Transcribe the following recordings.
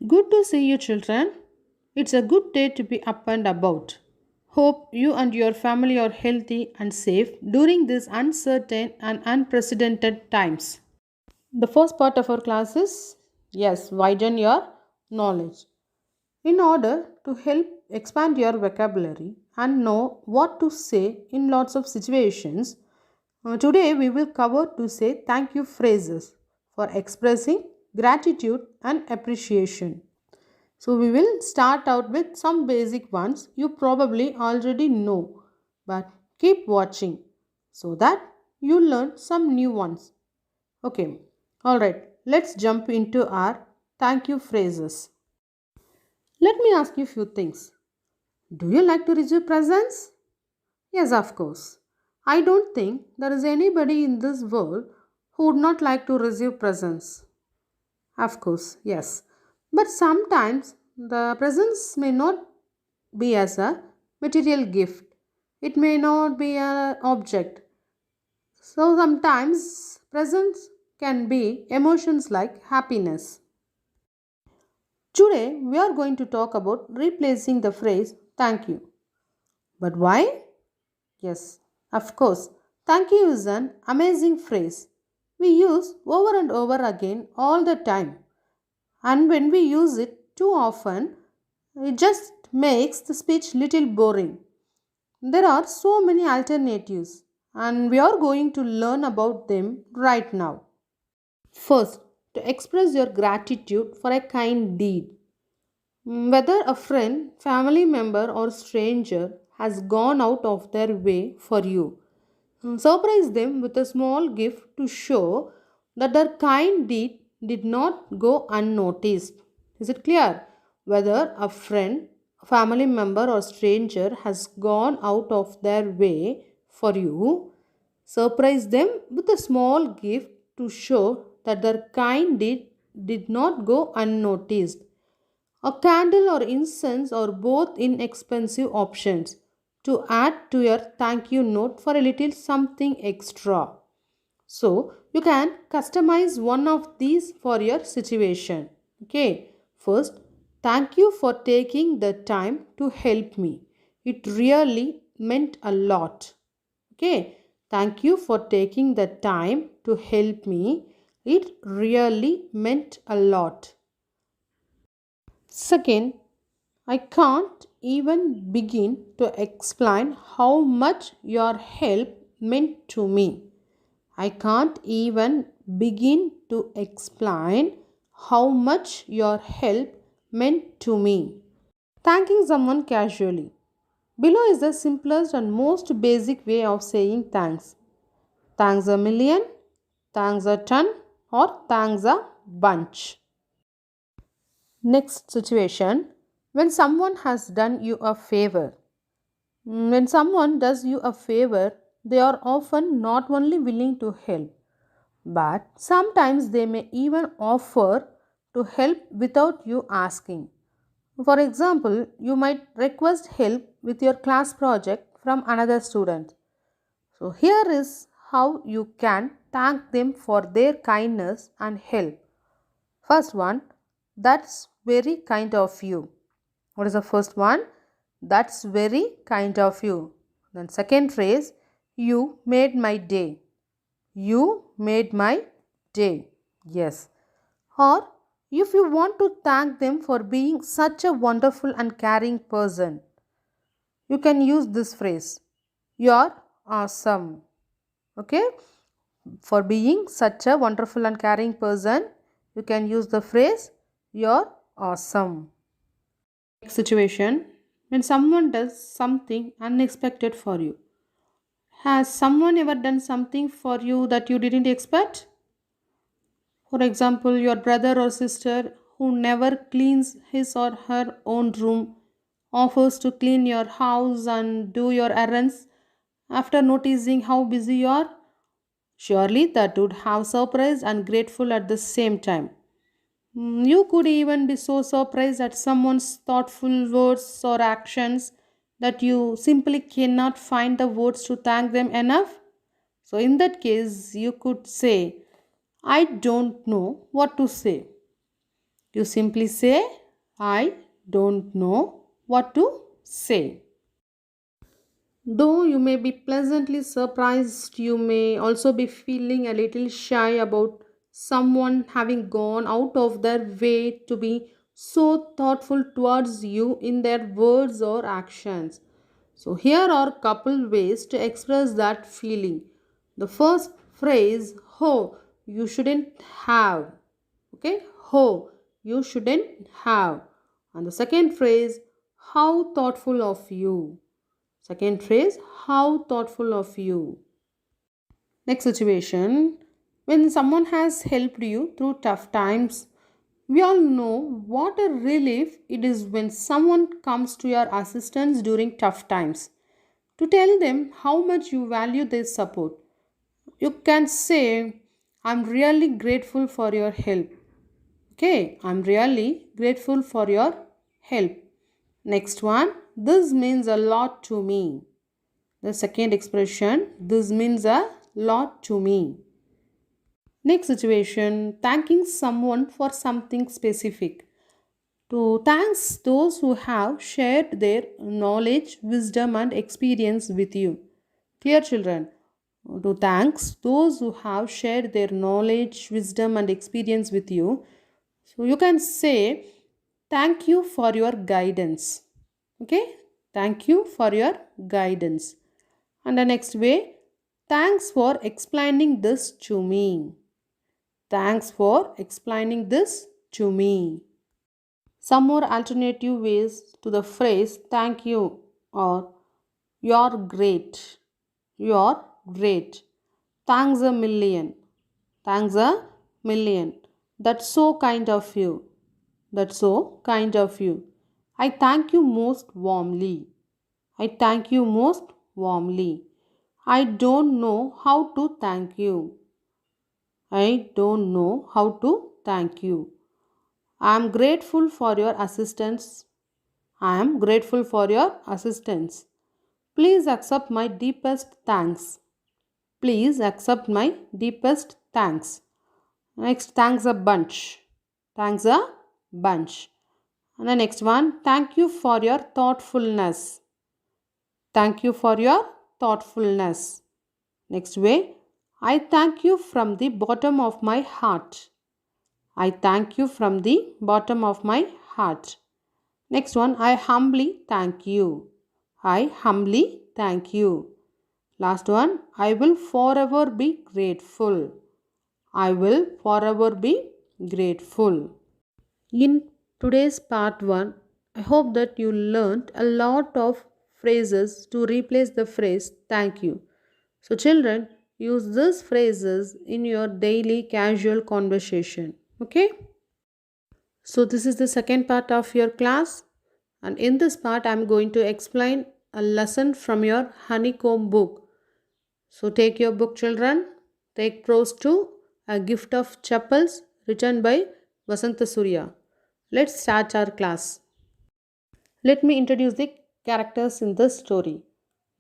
Good to see you, children. It's a good day to be up and about. Hope you and your family are healthy and safe during these uncertain and unprecedented times. The first part of our class is yes, widen your knowledge. In order to help expand your vocabulary and know what to say in lots of situations, today we will cover to say thank you phrases for expressing gratitude and appreciation. So we will start out with some basic ones you probably already know, but keep watching so that you learn some new ones. Okay, all right, let's jump into our thank you phrases. Let me ask you a few things. Do you like to receive presents? Yes, of course. I don't think there is anybody in this world who would not like to receive presents. Of course, yes. But sometimes the presents may not be as a material gift. It may not be an object. So sometimes presents can be emotions like happiness. Today we are going to talk about replacing the phrase thank you. But why? Yes, of course. Thank you is an amazing phrase we use over and over again all the time. And when we use it too often, it just makes the speech little boring. There are so many alternatives, and we are going to learn about them right now. First, to express your gratitude for a kind deed. Whether a friend, family member, or stranger has gone out of their way for you, surprise them with a small gift to show that their kind deed did not go unnoticed. Is it clear? Whether a friend, family member, or stranger has gone out of their way for you, surprise them with a small gift to show that their kind deed did not go unnoticed. A candle or incense are both inexpensive options to add to your thank you note for a little something extra. So, you can customize one of these for your situation. Okay, first, thank you for taking the time to help me. It really meant a lot. Okay, thank you for taking the time to help me. It really meant a lot. Second, I can't even begin to explain how much your help meant to me. I can't even begin to explain how much your help meant to me. Thanking someone casually. Below is the simplest and most basic way of saying thanks. Thanks a million, thanks a ton, or thanks a bunch. Next situation, when someone has done you a favor. When someone does you a favor, they are often not only willing to help, but sometimes they may even offer to help without you asking. For example, you might request help with your class project from another student. So, here is how you can thank them for their kindness and help. First one, that's very kind of you. What is the first one? That's very kind of you. Then second phrase, you made my day. You made my day. Yes. Or if you want to thank them for being such a wonderful and caring person, you can use this phrase. You're awesome. Okay? For being such a wonderful and caring person, you can use the phrase you're awesome. Next situation, when someone does something unexpected for you. Has someone ever done something for you that you didn't expect? For example, your brother or sister who never cleans his or her own room offers to clean your house and do your errands after noticing how busy you are. Surely that would have surprised and grateful at the same time. You could even be so surprised at someone's thoughtful words or actions that you simply cannot find the words to thank them enough. So, in that case, you could say, I don't know what to say. You simply say, I don't know what to say. Though you may be pleasantly surprised, you may also be feeling a little shy about someone having gone out of their way to be so thoughtful towards you in their words or actions. So, here are a couple ways to express that feeling. The first phrase, "Oh, you shouldn't have." Okay, "Oh, you shouldn't have." And the second phrase, "How thoughtful of you." Second phrase, how thoughtful of you. Next situation, when someone has helped you through tough times, we all know what a relief it is when someone comes to your assistance during tough times. To tell them how much you value their support, you can say, I'm really grateful for your help. Okay, I'm really grateful for your help. Next one, this means a lot to me. The second expression, this means a lot to me. Next situation, thanking someone for something specific. To thanks those who have shared their knowledge, wisdom, and experience with you. Dear children, to thanks those who have shared their knowledge, wisdom, and experience with you. So you can say, thank you for your guidance. Okay? Thank you for your guidance. And the next way, thanks for explaining this to me. Thanks for explaining this to me. Some more alternative ways to the phrase thank you or you're great. You're great. Thanks a million. Thanks a million. That's so kind of you. That's so kind of you. I thank you most warmly. I thank you most warmly. I don't know how to thank you. I don't know how to thank you. I am grateful for your assistance. I am grateful for your assistance. Please accept my deepest thanks. Please accept my deepest thanks. Next, thanks a bunch. Thanks a bunch. And the next one, thank you for your thoughtfulness. Thank you for your thoughtfulness. Next way, I thank you from the bottom of my heart. I thank you from the bottom of my heart. Next one, I humbly thank you. I humbly thank you. Last one, I will forever be grateful. I will forever be grateful. In today's part 1, I hope that you learned a lot of phrases to replace the phrase thank you. So, children, use these phrases in your daily casual conversation. Okay? So, this is the second part of your class, and in this part, I am going to explain a lesson from your honeycomb book. So, take your book, children. Take Prose 2, A Gift of Chapels, written by Vasanta Surya. Let's start our class. Let me introduce the characters in this story.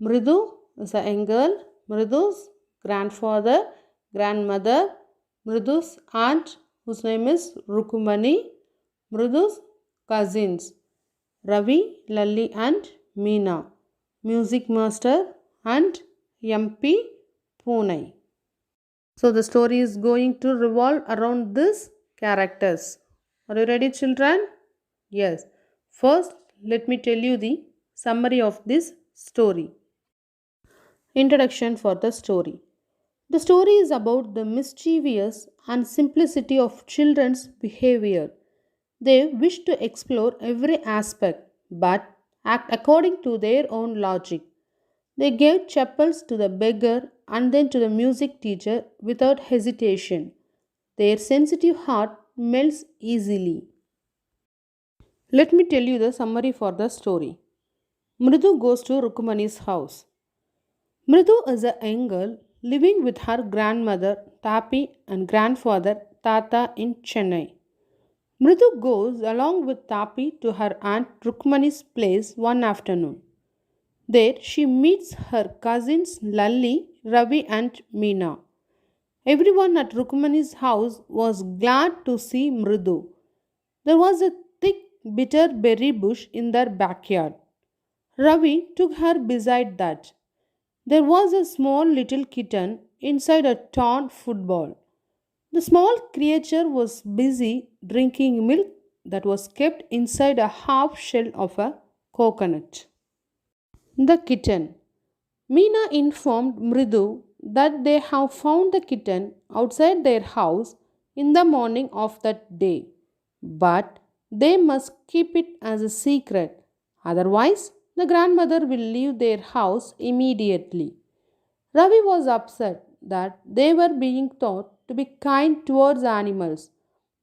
Mridu is a young girl. Mridu's grandfather, grandmother, Mridu's aunt, whose name is Rukumani, Mridu's cousins, Ravi, Lalli, and Meena, music master, and MP Pune. So the story is going to revolve around these characters. Are you ready, children? Yes. First, let me tell you the summary of this story. Introduction for the story. The story is about the mischievous and simplicity of children's behavior. They wish to explore every aspect but act according to their own logic. They gave chapels to the beggar and then to the music teacher without hesitation. Their sensitive heart melts easily. Let me tell you the summary for the story. Mridu goes to Rukumani's house. Mridu is a young girl living with her grandmother Tapi and grandfather Tata in Chennai. Mridu goes along with Tapi to her aunt Rukmani's place one afternoon. There she meets her cousins Lalli, Ravi, and Meena. Everyone at Rukmani's house was glad to see Mridu. There was a thick, bitter berry bush in their backyard. Ravi took her beside that. There was a small little kitten inside a torn football. The small creature was busy drinking milk that was kept inside a half shell of a coconut. The kitten. Meena informed Mridu that they have found the kitten outside their house in the morning of that day, but they must keep it as a secret, otherwise, the grandmother will leave their house immediately. Ravi was upset that they were being taught to be kind towards animals,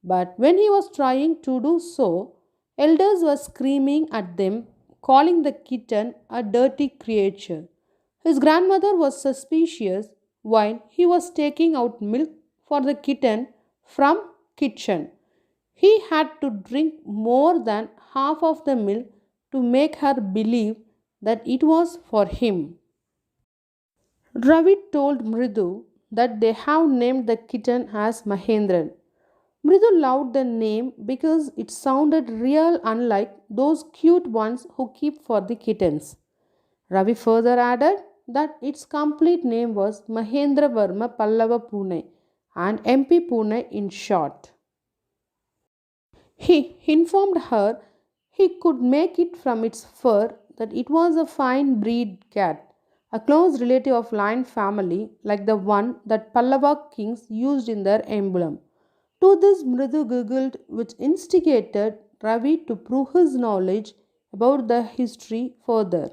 but when he was trying to do so, elders were screaming at them, calling the kitten a dirty creature. His grandmother was suspicious while he was taking out milk for the kitten from kitchen. He had to drink more than half of the milk to make her believe that it was for him. Ravi told Mridu that they have named the kitten as Mahendran. Mridu loved the name because it sounded real unlike those cute ones who keep for the kittens. Ravi further added that its complete name was Mahendra Varma Pallava Pune and MP Pune in short. He informed her he could make it from its fur that it was a fine breed cat, a close relative of lion family like the one that Pallava kings used in their emblem. To this Mridu giggled, which instigated Ravi to prove his knowledge about the history further.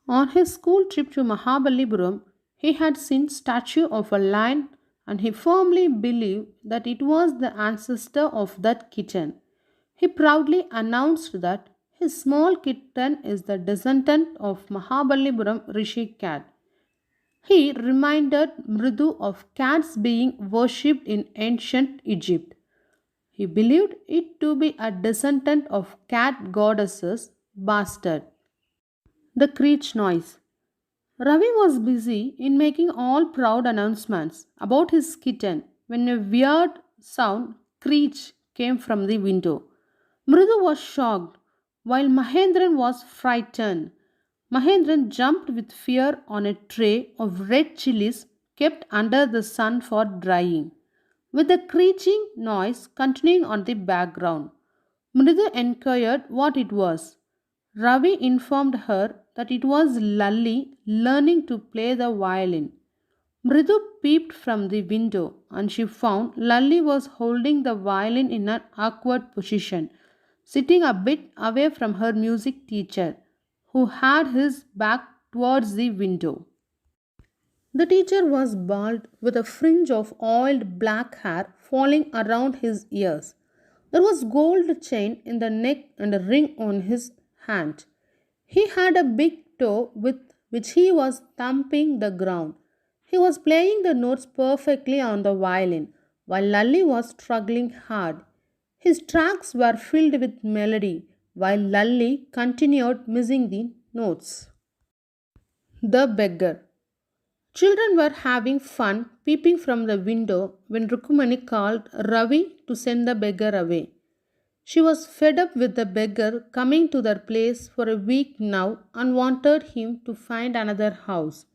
On his school trip to Mahabalipuram, he had seen statue of a lion and he firmly believed that it was the ancestor of that kitten. He proudly announced that his small kitten is the descendant of Mahabalipuram Rishi cat. He reminded Mridu of cats being worshipped in ancient Egypt. He believed it to be a descendant of cat goddesses Bastard. The creech noise. Ravi was busy in making all proud announcements about his kitten when a weird sound screech came from the window. Mridu was shocked, while Mahendran was frightened. Mahendran jumped with fear on a tray of red chilies kept under the sun for drying, with the screeching noise continuing on the background. Mridu inquired what it was. Ravi informed her that it was Lalli learning to play the violin. Mridu peeped from the window and she found Lalli was holding the violin in an awkward position, sitting a bit away from her music teacher, who had his back towards the window. The teacher was bald with a fringe of oiled black hair falling around his ears. There was gold chain in the neck and a ring on his hand. He had a big toe with which he was thumping the ground. He was playing the notes perfectly on the violin, while Lully was struggling hard. His tracks were filled with melody, while Lully continued missing the notes. The beggar. Children were having fun peeping from the window when Rukumani called Ravi to send the beggar away. She was fed up with the beggar coming to their place for a week now and wanted him to find another house.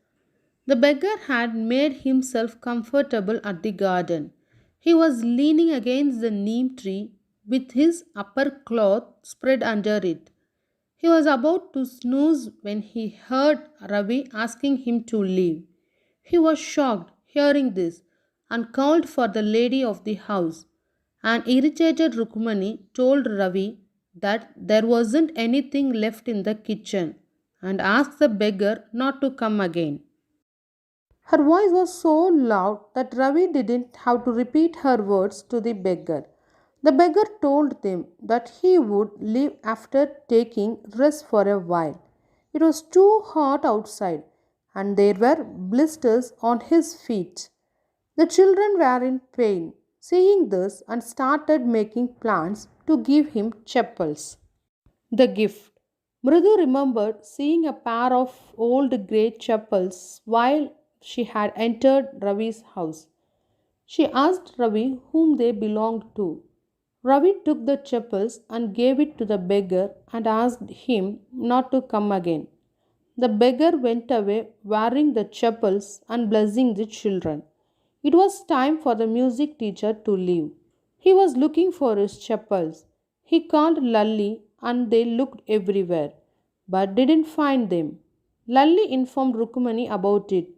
The beggar had made himself comfortable at the garden. He was leaning against the neem tree with his upper cloth spread under it. He was about to snooze when he heard Ravi asking him to leave. He was shocked hearing this and called for the lady of the house. An irritated Rukmani told Ravi that there wasn't anything left in the kitchen and asked the beggar not to come again. Her voice was so loud that Ravi didn't have to repeat her words to the beggar. The beggar told them that he would leave after taking rest for a while. It was too hot outside and there were blisters on his feet. The children were in pain, seeing this, and started making plans to give him chappals. The gift. Mridu remembered seeing a pair of old grey chappals while she had entered Ravi's house. She asked Ravi whom they belonged to. Ravi took the chappals and gave it to the beggar and asked him not to come again. The beggar went away wearing the chappals and blessing the children. It was time for the music teacher to leave. He was looking for his chappals. He called Lalli and they looked everywhere but didn't find them. Lalli informed Rukmani about it.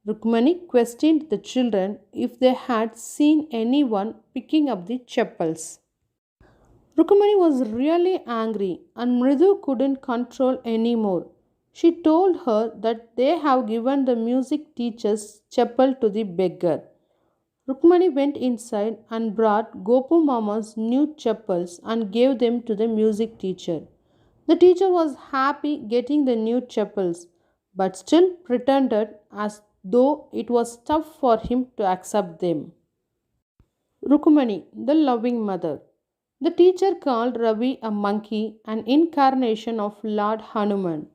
Rukmani questioned the children if they had seen anyone picking up the chappals. Rukmani was really angry and Mridu couldn't control anymore. She told her that they have given the music teacher's chapel to the beggar. Rukmani went inside and brought Gopu Mama's new chappals and gave them to the music teacher. The teacher was happy getting the new chappals, but still pretended as though it was tough for him to accept them. Rukumani, the loving mother. The teacher called Ravi a monkey, an incarnation of Lord Hanuman,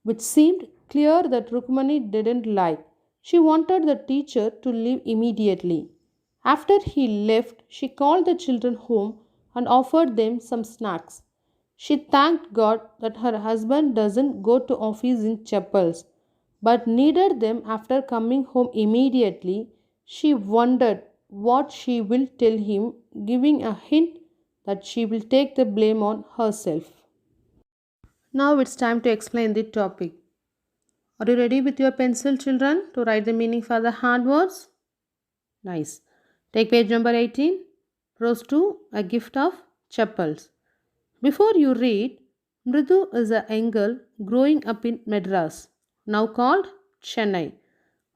which seemed clear that Rukmani didn't like. She wanted the teacher to leave immediately. After he left, she called the children home and offered them some snacks. She thanked God that her husband doesn't go to office in chapels, but needed them after coming home immediately. She wondered what she will tell him, giving a hint that she will take the blame on herself. Now it's time to explain the topic. Are you ready with your pencil, children, to write the meaning for the hard words? Nice. Take page number 18. Prose 2, a gift of chapels. Before you read, Mridu is a young girl growing up in Madras, now called Chennai,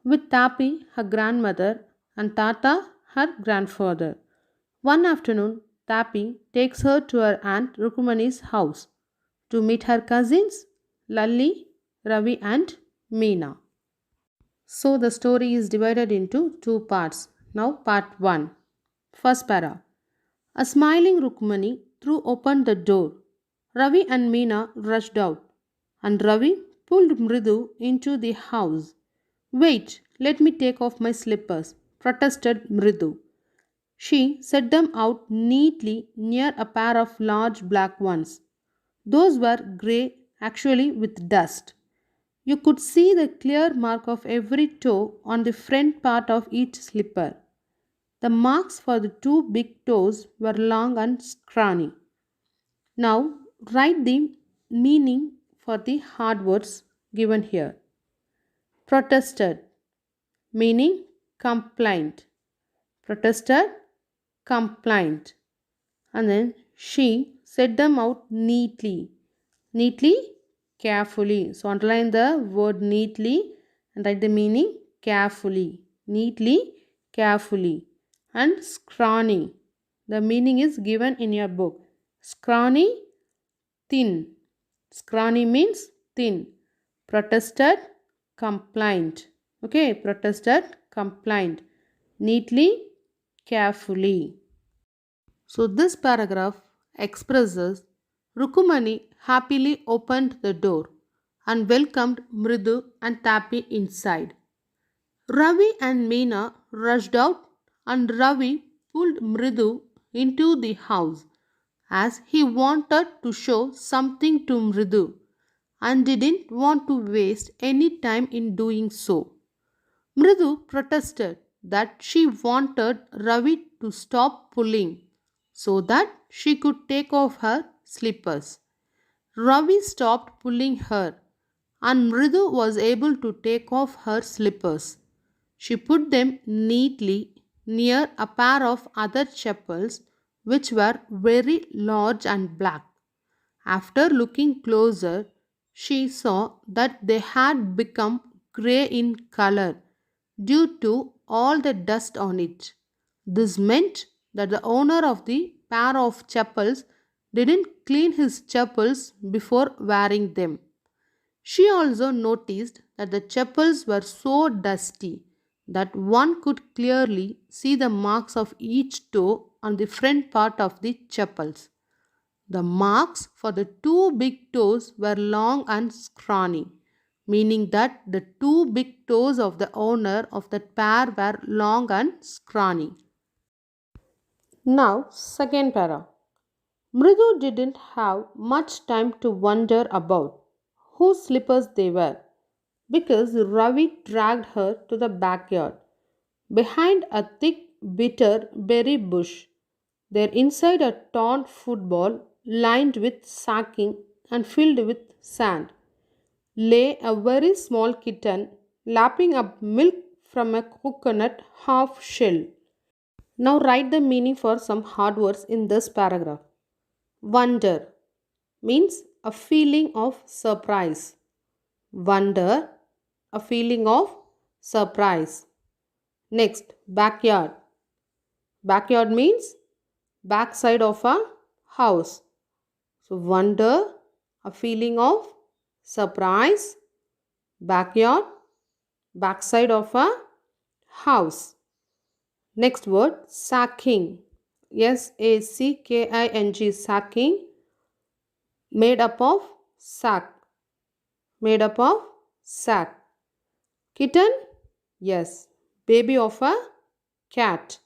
with Tapi, her grandmother, and Tata, her grandfather. One afternoon, Tapi takes her to her aunt Rukumani's house to meet her cousins Lalli, Ravi, and Meena. So the story is divided into two parts. Now, part 1. First para. A smiling Rukmani threw open the door. Ravi and Meena rushed out, and Ravi pulled Mridu into the house. Wait, let me take off my slippers, protested Mridu. She set them out neatly near a pair of large black ones. Those were grey, actually with dust. You could see the clear mark of every toe on the front part of each slipper. The marks for the two big toes were long and scrawny. Now write the meaning for the hard words given here. Protested, meaning complaint. Protested, complaint. And then she set them out neatly. Neatly, carefully. So underline the word neatly and write the meaning carefully. Neatly, carefully. And scrawny. The meaning is given in your book. Scrawny, thin. Scrawny means thin. Protested, complaint. Okay, protested, complaint. Neatly, carefully. So this paragraph expresses Rukumani happily opened the door and welcomed Mridu and Tapi inside. Ravi and Meena rushed out and Ravi pulled Mridu into the house as he wanted to show something to Mridu and didn't want to waste any time in doing so. Mridu protested that she wanted Ravi to stop pulling so that she could take off her slippers. Ravi stopped pulling her and Mridu was able to take off her slippers. She put them neatly near a pair of other chappals which were very large and black. After looking closer, she saw that they had become grey in color due to all the dust on it. This meant that the owner of the pair of chappals didn't clean his chappals before wearing them. She also noticed that the chappals were so dusty that one could clearly see the marks of each toe on the front part of the chappals. The marks for the two big toes were long and scrawny, meaning that the two big toes of the owner of that pair were long and scrawny. Now, second para. Mridu didn't have much time to wonder about whose slippers they were because Ravi dragged her to the backyard behind a thick bitter berry bush. There, inside a torn football lined with sacking and filled with sand, lay a very small kitten lapping up milk from a coconut half shell. Now, write the meaning for some hard words in this paragraph. Wonder means a feeling of surprise. Wonder, a feeling of surprise. Next, backyard. Backyard means backside of a house. So, wonder, a feeling of surprise. Backyard, backside of a house. Next word, sacking. Sacking, sacking, made up of sack. Made up of sack. Kitten, yes, baby of a cat.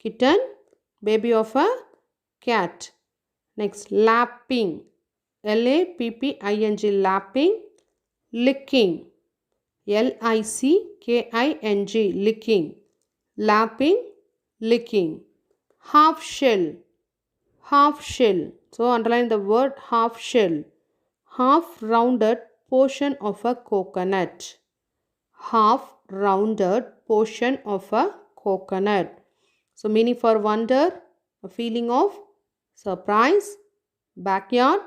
Kitten, baby of a cat. Next, lapping. Lapping, lapping. Licking. Licking, licking. Lapping, licking. Half shell, half shell. So, underline the word half shell. Half rounded portion of a coconut. Half rounded portion of a coconut. So, meaning for wonder, a feeling of surprise, backyard,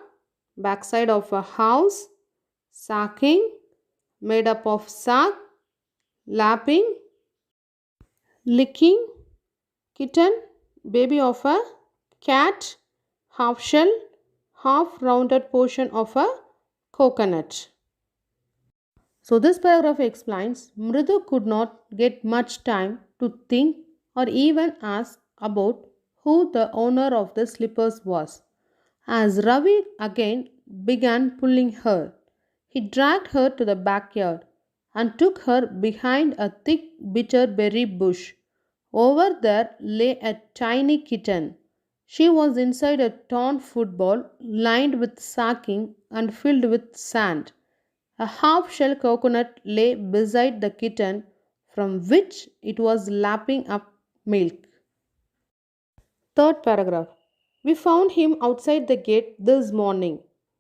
backside of a house, sacking, made up of sack, lapping, licking, kitten, baby of a cat, half shell, half rounded portion of a coconut. So, this paragraph explains Mridu could not get much time to think or even ask about who the owner of the slippers was. As Ravi again began pulling her, he dragged her to the backyard and took her behind a thick bitter berry bush. Over there lay a tiny kitten. She was inside a torn football lined with sacking and filled with sand. A half shell coconut lay beside the kitten from which it was lapping up milk. Third paragraph. We found him outside the gate this morning.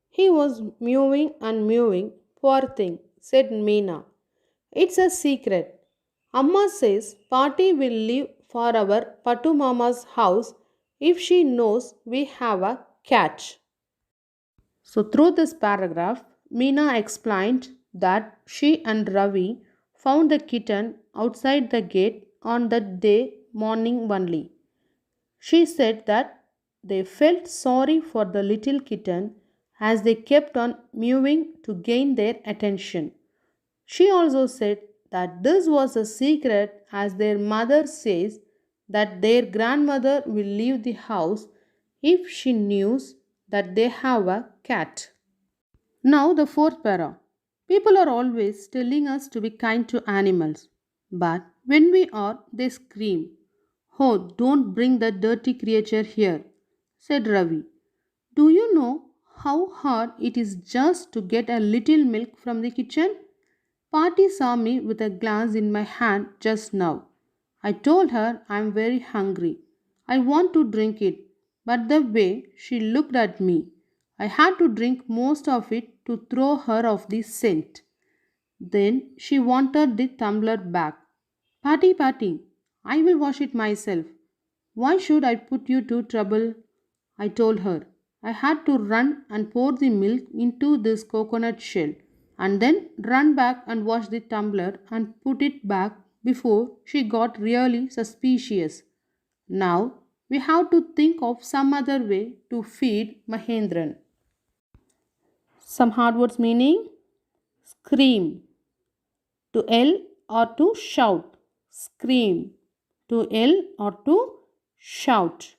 He was mewing and mewing. Poor thing, said Meena. It's a secret. Amma says Party will leave for our Patu Mama's house if she knows we have a cat. So, through this paragraph, Meena explained that she and Ravi found the kitten outside the gate on that day morning only. She said that they felt sorry for the little kitten as they kept on mewing to gain their attention. She also said that this was a secret as their mother says that their grandmother will leave the house if she knew that they have a cat. Now, the fourth para. People are always telling us to be kind to animals, but when we are, they scream. Oh, don't bring that dirty creature here, said Ravi. Do you know how hard it is just to get a little milk from the kitchen? Party saw me with a glass in my hand just now. I told her I am very hungry. I want to drink it, but the way she looked at me, I had to drink most of it to throw her off the scent. Then she wanted the tumbler back. Patty, Patty, I will wash it myself. Why should I put you to trouble? I told her. I had to run and pour the milk into this coconut shell and then run back and wash the tumbler and put it back before she got really suspicious. Now we have to think of some other way to feed Mahendran. Some hard words meaning scream, to yell or to shout. Scream, to yell or to shout.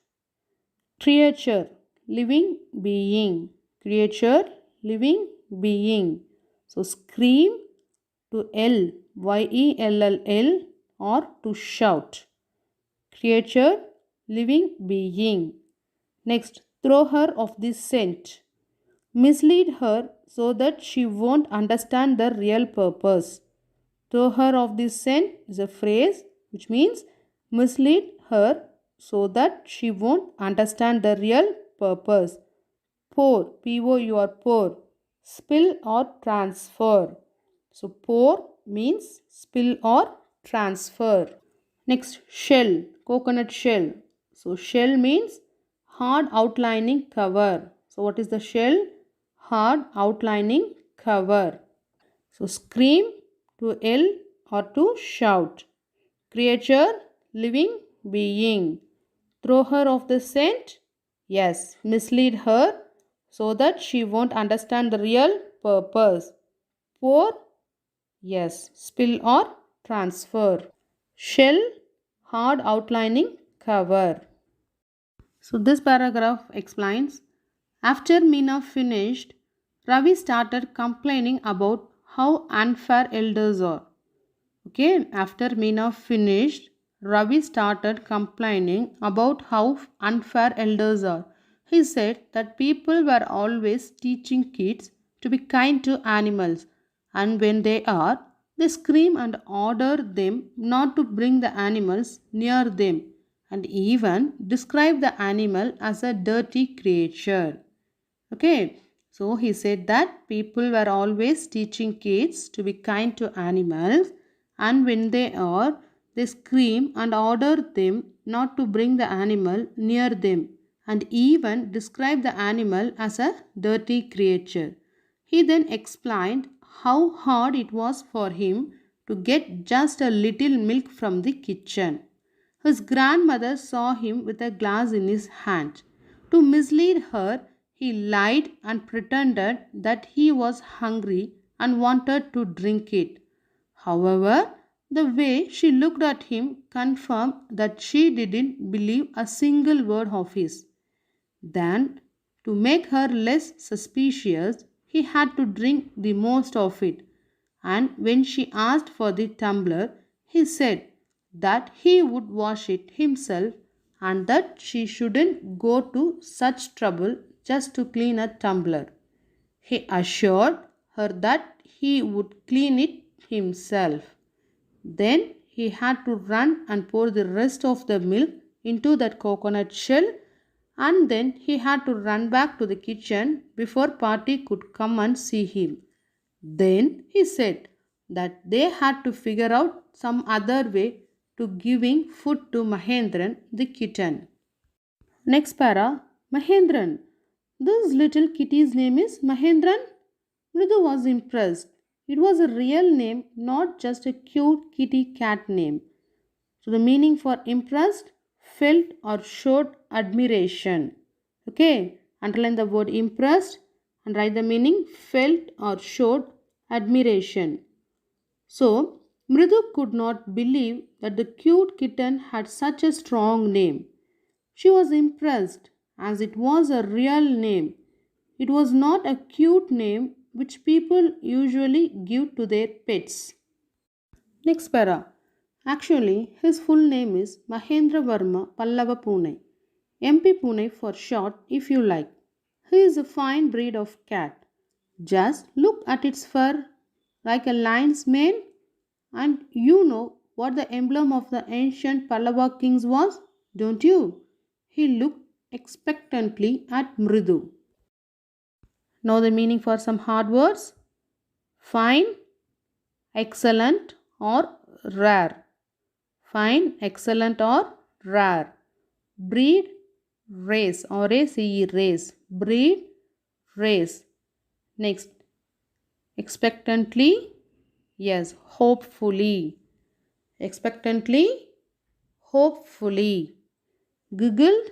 Creature, living being. Creature, living being. So scream, to yell, yell, or to shout. Creature, living being. Next, throw her off the scent. Mislead her so that she won't understand the real purpose. Throw her off the scent is a phrase which means mislead her so that she won't understand the real purpose. Pour, Pour, pour. Spill or transfer. So, pour means spill or transfer. Next, shell, coconut shell. So, shell means hard outlining cover. So, what is the shell? Hard outlining cover. So, scream, to yell or to shout. Creature, living being. Throw her off the scent? Yes, mislead her so that she won't understand the real purpose. Pour? Yes, spill or transfer. Shell, hard outlining cover. So this paragraph explains after Meena finished, Ravi started complaining about how unfair elders are. Okay, after Meena finished, Ravi started complaining about how unfair elders are. He said that people were always teaching kids to be kind to animals, and when they are, they scream and order them not to bring the animals near them, and even describe the animal as a dirty creature. Okay, so he said that people were always teaching kids to be kind to animals, and when they are, they scream and order them not to bring the animal near them, and even describe the animal as a dirty creature. He then explained how hard it was for him to get just a little milk from the kitchen. His grandmother saw him with a glass in his hand. To mislead her, he lied and pretended that he was hungry and wanted to drink it. However, the way she looked at him confirmed that she didn't believe a single word of his. Then, to make her less suspicious, he had to drink the most of it. And when she asked for the tumbler, he said that he would wash it himself and that she shouldn't go to such trouble just to clean a tumbler. He assured her that he would clean it himself. Then he had to run and pour the rest of the milk into that coconut shell, and then he had to run back to the kitchen before party could come and see him. Then he said that they had to figure out some other way to giving food to Mahendran the kitten. Next para, Mahendran. This little kitty's name is Mahendran. Mridu was impressed. It was a real name, not just a cute kitty cat name. So the meaning for impressed, felt or showed admiration. Okay, underline the word impressed and write the meaning felt or showed admiration. So Mridu could not believe that the cute kitten had such a strong name. She was impressed as it was a real name. It was not a cute name which people usually give to their pets. Next para. Actually, his full name is Mahendra Varma Pallava Pune. MP Pune for short if you like. He is a fine breed of cat. Just look at its fur like a lion's mane, and you know what the emblem of the ancient Pallava kings was, don't you? He looked expectantly at Mridu. Know the meaning for some hard words? Fine, excellent, or rare. Fine, excellent, or rare. Breed, race, or race, race. Breed, race. Next, expectantly, yes, hopefully. Expectantly, hopefully. Giggled,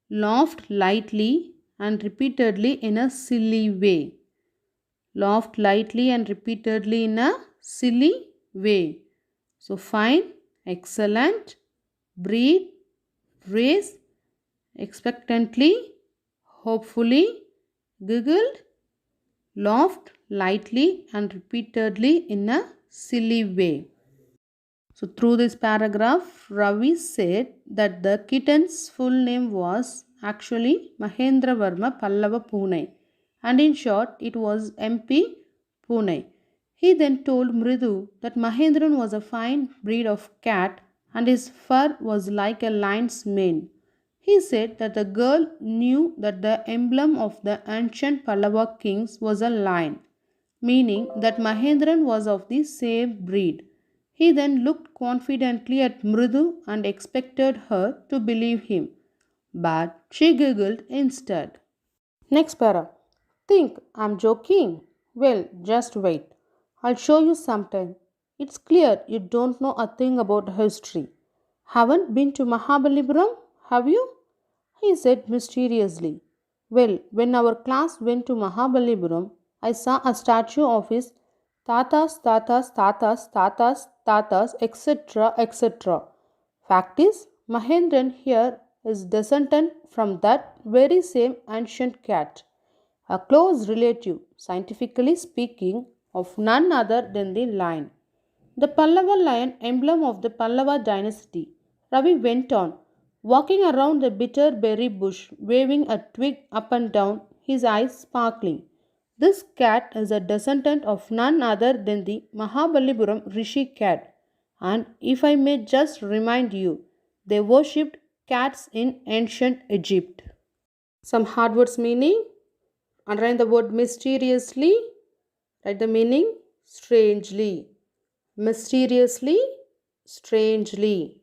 laughed lightly and repeatedly in a silly way. Laughed lightly and repeatedly in a silly way. So, fine, excellent, breed, race, expectantly, hopefully, giggled, laughed lightly and repeatedly in a silly way. So, through this paragraph, Ravi said that the kitten's full name was actually Mahendra Varma Pallava Pune, and in short, it was MP Pune. He then told Mridu that Mahendran was a fine breed of cat and his fur was like a lion's mane. He said that the girl knew that the emblem of the ancient Pallava kings was a lion, meaning that Mahendran was of the same breed. He then looked confidently at Mridu and expected her to believe him, but she giggled instead. Next para. Think I'm joking? Well, just wait. I'll show you sometime. It's clear you don't know a thing about history. Haven't been to Mahabalipuram, have you? He said mysteriously. Well, when our class went to Mahabalipuram, I saw a statue of his tatas, etc., etc. Fact is, Mahendran here is descendant from that very same ancient cat, a close relative, scientifically speaking, of none other than the lion. The Pallava lion, emblem of the Pallava dynasty. Ravi went on, walking around the bitter berry bush, waving a twig up and down, his eyes sparkling. This cat is a descendant of none other than the Mahabalipuram Rishi cat. And if I may just remind you, they worshipped cats in ancient Egypt. Some hard words meaning. Underline the word mysteriously. Write the meaning strangely. Mysteriously, strangely.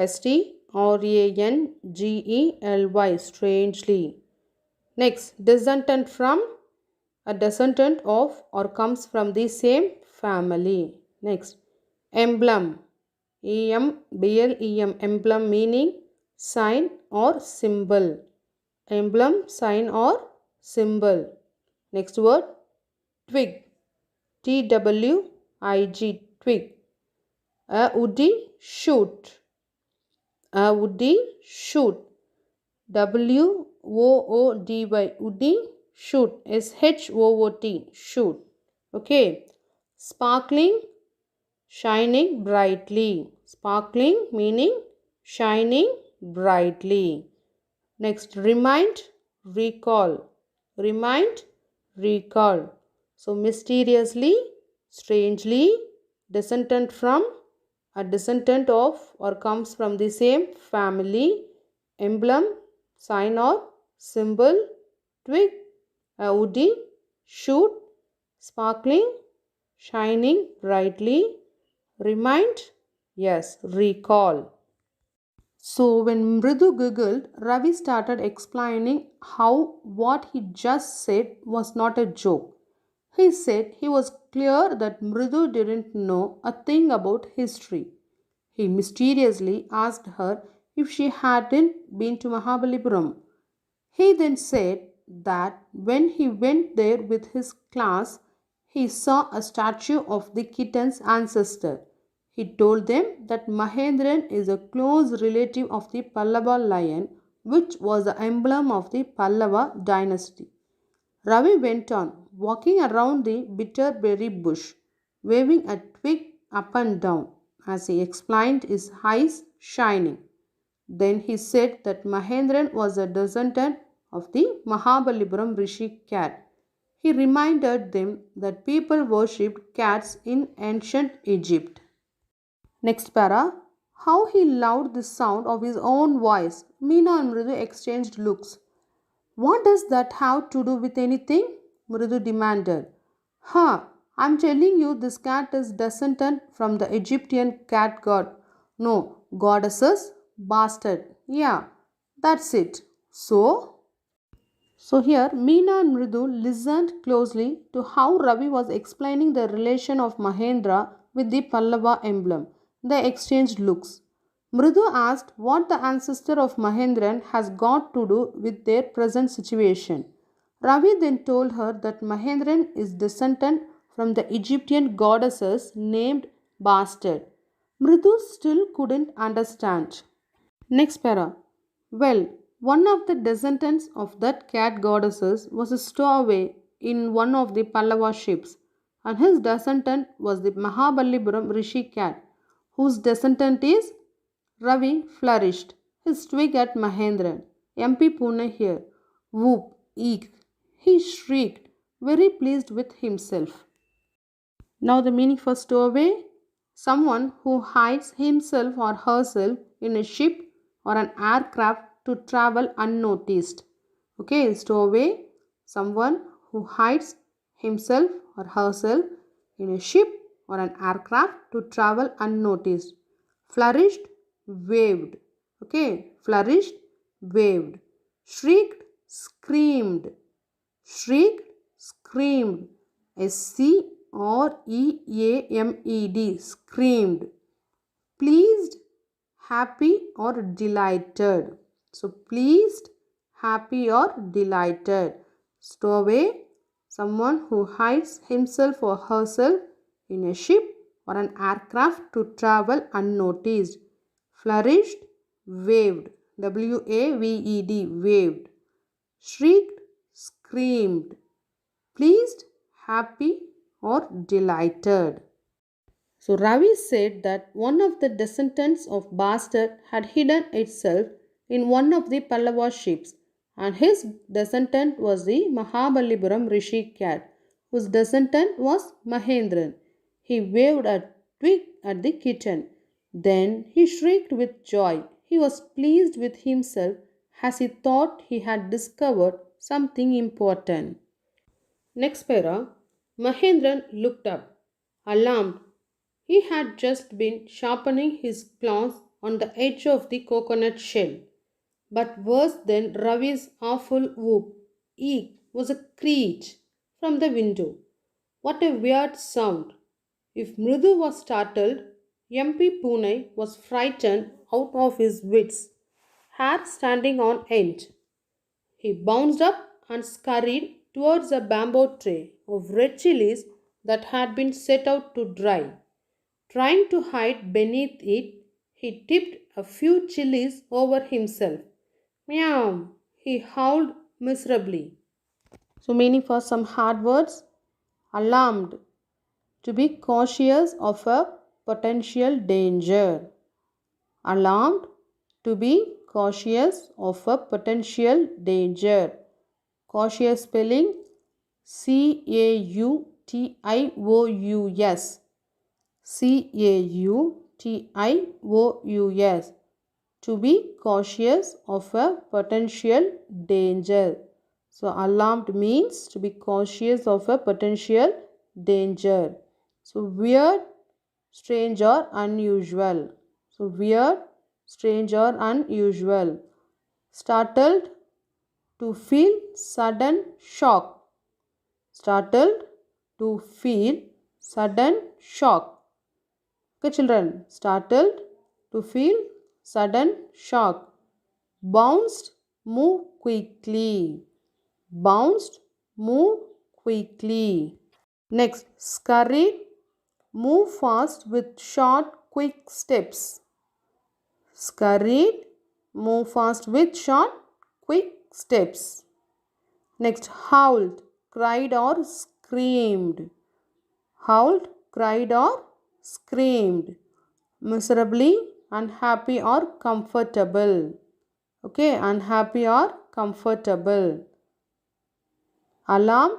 Strangely, strangely. Next, descendant from, a descendant of or comes from the same family. Next, emblem, emblem, emblem meaning sign or symbol. Emblem, sign or symbol. Next word, twig, twig, twig. A woody shoot, a woody shoot. Woody, woody shoot, shoot, shoot. Okay. Sparkling, shining brightly. Sparkling meaning shining brightly. Next, remind, recall. Remind, recall. So, mysteriously, strangely, descendant from, a descendant of or comes from the same family, emblem, sign or symbol, twig, a woody, shoot, sparkling, shining brightly, remind, yes, recall. So when Mridu giggled, Ravi started explaining how what he just said was not a joke. He said he was clear that Mridu didn't know a thing about history. He mysteriously asked her if she hadn't been to Mahabalipuram. He then said that when he went there with his class, he saw a statue of the kitten's ancestor. He told them that Mahendran is a close relative of the Pallava lion, which was the emblem of the Pallava dynasty. Ravi went on, walking around the bitterberry bush, waving a twig up and down, as he explained, his eyes shining. Then he said that Mahendran was a descendant of the Mahabalipuram Rishi cat. He reminded them that people worshipped cats in ancient Egypt. Next para. How he loved the sound of his own voice. Meena and Mridu exchanged looks. What does that have to do with anything? Mridu demanded. Ha! I'm telling you, this cat is descendant from the Egyptian cat god. No, goddesses, bastard. Yeah, that's it. So here Meena and Mridu listened closely to how Ravi was explaining the relation of Mahendra with the Pallava emblem. They exchanged looks. Mridu asked what the ancestor of Mahendran has got to do with their present situation. Ravi then told her that Mahendran is descendant from the Egyptian goddesses named Bastard. Mridu still couldn't understand. Next para. Well, one of the descendants of that cat goddesses was a stowaway in one of the Pallava ships, and his descendant was the Mahabalipuram Rishi cat, whose descendant is Ravi, flourished his twig at Mahendran. MP Pune here. Whoop, eek. He shrieked, very pleased with himself. Now the meaning for stowaway: someone who hides himself or herself in a ship or an aircraft to travel unnoticed. Okay, stowaway: someone who hides himself or herself in a ship or an aircraft to travel unnoticed. Flourished, waved. Okay, flourished, waved. Shrieked, screamed. Shrieked, screamed. SCREAMED, screamed. Pleased, happy or delighted. So, pleased, happy or delighted. Stowaway: someone who hides himself or herself in a ship or an aircraft to travel unnoticed. Flourished, waved. WAVED, waved. Shrieked, screamed. Pleased, happy, or delighted. So Ravi said that one of the descendants of Bastard had hidden itself in one of the Pallava ships, and his descendant was the Mahabalipuram Rishi cat, whose descendant was Mahendran. He waved a twig at the kitten. Then he shrieked with joy. He was pleased with himself as he thought he had discovered something important. Next para, Mahendran looked up, alarmed. He had just been sharpening his claws on the edge of the coconut shell. But worse than Ravi's awful whoop, eek, was a screech from the window. What a weird sound! If Mridu was startled, MP Pune was frightened out of his wits, hair standing on end. He bounced up and scurried towards a bamboo tray of red chilies that had been set out to dry. Trying to hide beneath it, he tipped a few chilies over himself. Meow! He howled miserably. So, meaning for some hard words: alarmed, to be cautious of a potential danger. Alarmed, to be cautious of a potential danger. Cautious spelling CAUTIOUS. CAUTIOUS. To be cautious of a potential danger. So, alarmed means to be cautious of a potential danger. So, weird, strange, or unusual. So, weird, strange, or unusual. Startled, to feel sudden shock. Startled, to feel sudden shock. Okay, children, startled, to feel sudden shock. Bounced, move quickly. Bounced, move quickly. Next, scurried, move fast with short, quick steps. Scurried, move fast with short, quick steps. Next, howled, cried or screamed. Howled, cried or screamed. Miserably, unhappy or comfortable. Okay, unhappy or comfortable. Alarmed,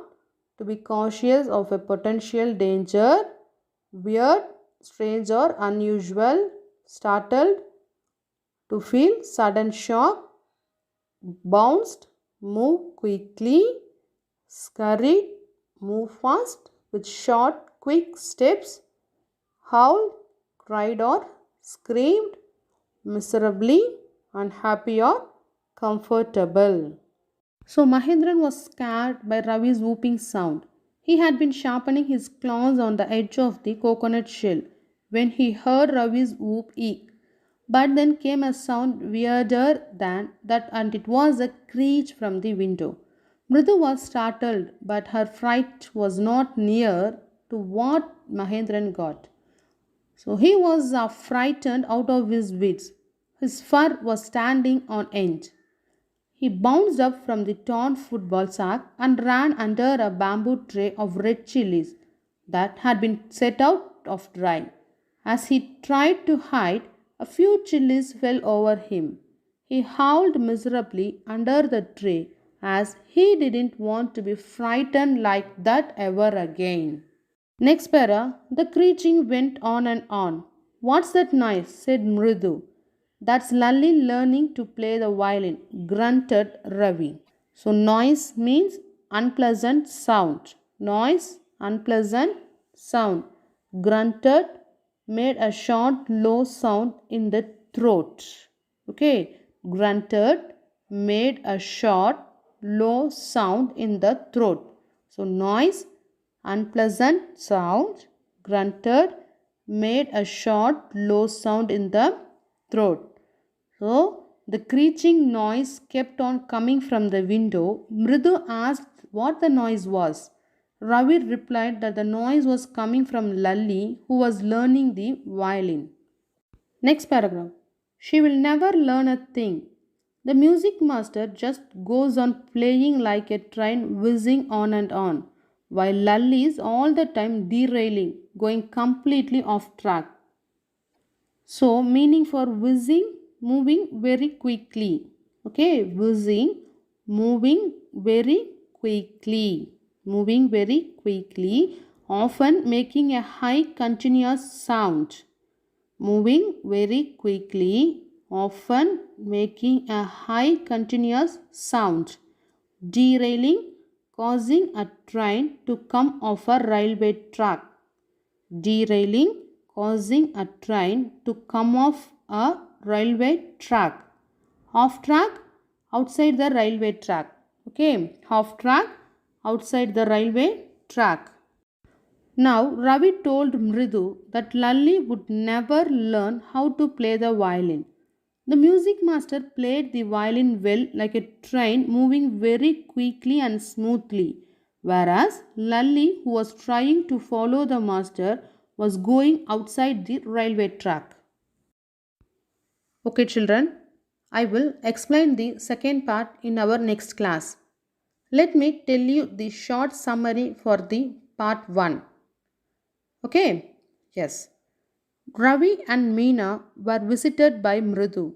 to be cautious of a potential danger. Weird, strange, or unusual. Startled, to feel sudden shock. Bounced, move quickly. Scurried, move fast with short, quick steps. Howled, cried, or screamed. Miserably, unhappy, or comfortable. So Mahendran was scared by Ravi's whooping sound. He had been sharpening his claws on the edge of the coconut shell when he heard Ravi's whoop eek. But then came a sound weirder than that, and it was a screech from the window. Mridu was startled, but her fright was not near to what Mahendran got. So he was frightened out of his wits. His fur was standing on end. He bounced up from the torn football sack and ran under a bamboo tray of red chilies that had been set out of dry. As he tried to hide, a few chilies fell over him. He howled miserably under the tree as he didn't want to be frightened like that ever again. Next para, the screeching went on and on. What's that noise? Said Mridu. That's Lally learning to play the violin, grunted Ravi. So, noise means unpleasant sound. Noise, unpleasant sound. Grunted, made a short, low sound in the throat. Okay, grunted, made a short, low sound in the throat. So, noise, unpleasant sound, grunted, made a short, low sound in the throat. So, the screeching noise kept on coming from the window. Mridu asked what the noise was. Ravi replied that the noise was coming from Lalli, who was learning the violin. Next paragraph. She will never learn a thing. The music master just goes on playing like a train whizzing on and on, while Lalli is all the time derailing, going completely off track. So, meaning for whizzing, moving very quickly. Okay, whizzing, moving very quickly. Moving very quickly, often making a high continuous sound. Moving very quickly, often making a high continuous sound. Derailing, causing a train to come off a railway track. Derailing, causing a train to come off a railway track. Off track, outside the railway track. Okay, off track, outside the railway track. Now Ravi told Mridu that Lalli would never learn how to play the violin. The music master played the violin well like a train moving very quickly and smoothly, whereas Lalli, who was trying to follow the master, was going outside the railway track. Okay, children, I will explain the second part in our next class. Let me tell you the short summary for the part 1. Okay, yes. Ravi and Meena were visited by Mridu.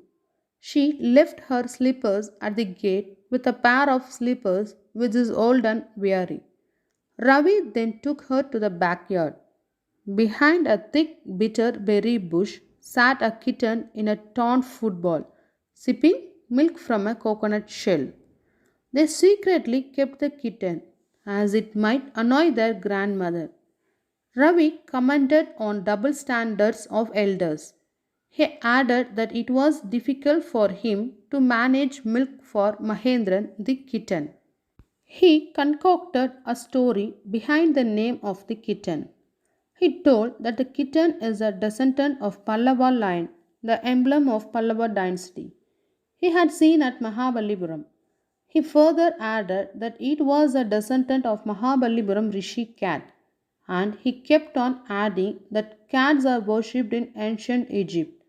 She left her slippers at the gate with a pair of slippers which is old and weary. Ravi then took her to the backyard. Behind a thick bitter berry bush sat a kitten in a torn football, sipping milk from a coconut shell. They secretly kept the kitten, as it might annoy their grandmother. Ravi commented on double standards of elders. He added that it was difficult for him to manage milk for Mahendran the kitten. He concocted a story behind the name of the kitten. He told that the kitten is a descendant of Pallava line, the emblem of Pallava dynasty. He had seen at Mahabalipuram. He further added that it was a descendant of Mahabalipuram Rishi cat, and he kept on adding that cats are worshipped in ancient Egypt.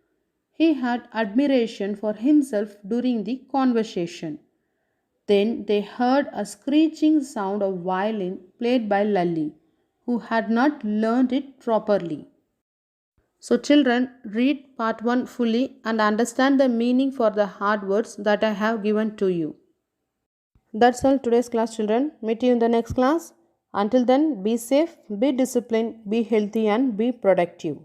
He had admiration for himself during the conversation. Then they heard a screeching sound of violin played by Lalli, who had not learned it properly. So, children, read part 1 fully and understand the meaning for the hard words that I have given to you. That's all today's class, children. Meet you in the next class. Until then, be safe, be disciplined, be healthy, and be productive.